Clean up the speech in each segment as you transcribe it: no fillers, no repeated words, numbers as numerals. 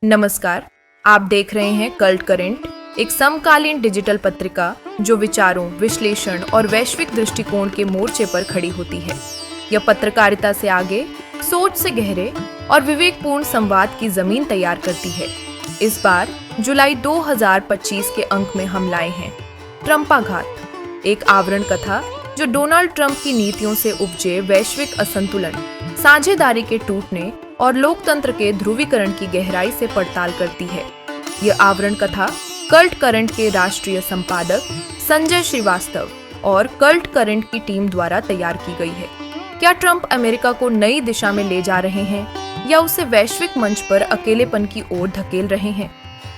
नमस्कार, आप देख रहे हैं कल्ट करंट, एक समकालीन डिजिटल पत्रिका जो विचारों, विश्लेषण और वैश्विक दृष्टिकोण के मोर्चे पर खड़ी होती है। यह पत्रकारिता से आगे, सोच से गहरे और विवेकपूर्ण संवाद की जमीन तैयार करती है। इस बार जुलाई 2025 के अंक में हम लाए हैं ट्रंपाघात, एक आवरण कथा जो डोनाल्ड ट्रंप की नीतियों से उपजे वैश्विक असंतुलन, साझेदारी के टूटने और लोकतंत्र के ध्रुवीकरण की गहराई से पड़ताल करती है। यह आवरण कथा कल्ट करंट के राष्ट्रीय संपादक संजय श्रीवास्तव और कल्ट करंट की टीम द्वारा तैयार की गई है। क्या ट्रंप अमेरिका को नई दिशा में ले जा रहे हैं या उसे वैश्विक मंच पर अकेलेपन की ओर धकेल रहे हैं?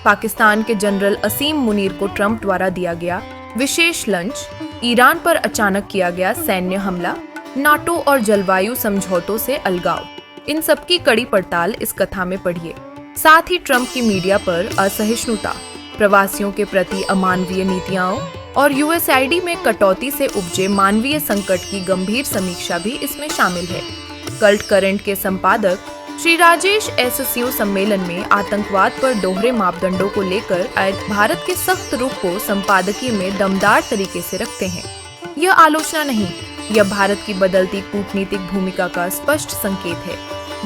पाकिस्तान के जनरल असीम मुनीर को ट्रंप द्वारा दिया गया विशेष लंच, ईरान पर अचानक किया गया सैन्य हमला, नाटो और जलवायु समझौतों से अलगाव, इन सब की कड़ी पड़ताल इस कथा में पढ़िए। साथ ही ट्रंप की मीडिया पर असहिष्णुता, प्रवासियों के प्रति अमानवीय नीतियां और यूएसआईडी में कटौती से उपजे मानवीय संकट की गंभीर समीक्षा भी इसमें शामिल है। कल्ट करंट के संपादक श्री राजेश एससीओ सम्मेलन में आतंकवाद पर दोहरे मापदंडों को लेकर भारत के सख्त रुख को संपादकीय में दमदार तरीके से रखते हैं। यह आलोचना नहीं, यह भारत की बदलती कूटनीतिक भूमिका का स्पष्ट संकेत है।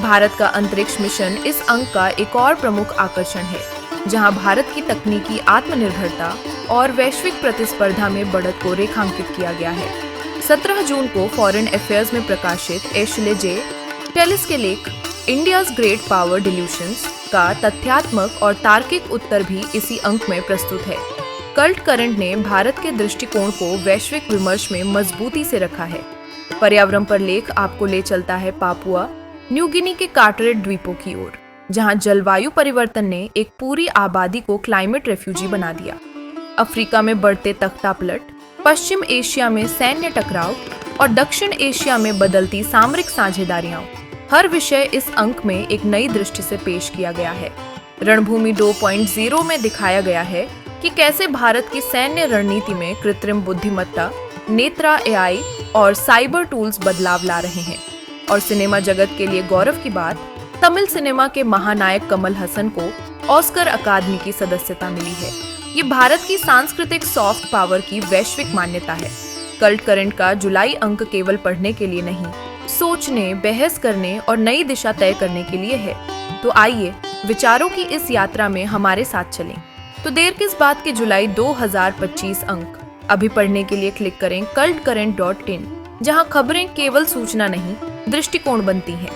भारत का अंतरिक्ष मिशन इस अंक का एक और प्रमुख आकर्षण है, जहां भारत की तकनीकी आत्मनिर्भरता और वैश्विक प्रतिस्पर्धा में बढ़त को रेखांकित किया गया है। 17 जून को फॉरेन अफेयर्स में प्रकाशित एशले जे टेलिस के लेख इंडियाज ग्रेट पावर डिल्यूशंस का तथ्यात्मक और तार्किक उत्तर भी इसी अंक में प्रस्तुत है। कल्ट करंट ने भारत के दृष्टिकोण को वैश्विक विमर्श में मजबूती से रखा है। पर्यावरण पर लेख आपको ले चलता है पापुआ न्यू गिनी के कार्टरेट द्वीपों की ओर, जहां जलवायु परिवर्तन ने एक पूरी आबादी को क्लाइमेट रेफ्यूजी बना दिया। अफ्रीका में बढ़ते तख्तापलट, पश्चिम एशिया में सैन्य टकराव और दक्षिण एशिया में बदलती सामरिक साझेदारियां, हर विषय इस अंक में एक नई दृष्टि से पेश किया गया है। रणभूमि 2.0 में दिखाया गया है कि कैसे भारत की सैन्य रणनीति में कृत्रिम बुद्धिमत्ता, नेत्रा एआई और साइबर टूल्स बदलाव ला रहे हैं। और सिनेमा जगत के लिए गौरव की बात, तमिल सिनेमा के महानायक कमल हसन को ऑस्कर अकादमी की सदस्यता मिली है। ये भारत की सांस्कृतिक सॉफ्ट पावर की वैश्विक मान्यता है। कल्ट करंट का जुलाई अंक केवल पढ़ने के लिए नहीं, सोचने, बहस करने और नई दिशा तय करने के लिए है। तो आइए विचारों की इस यात्रा में हमारे साथ चलें। तो देर किस बात के जुलाई 2025 अंक अभी पढ़ने के लिए क्लिक करें cultcurrent.in, जहां खबरें केवल सूचना नहीं, दृष्टिकोण बनती हैं।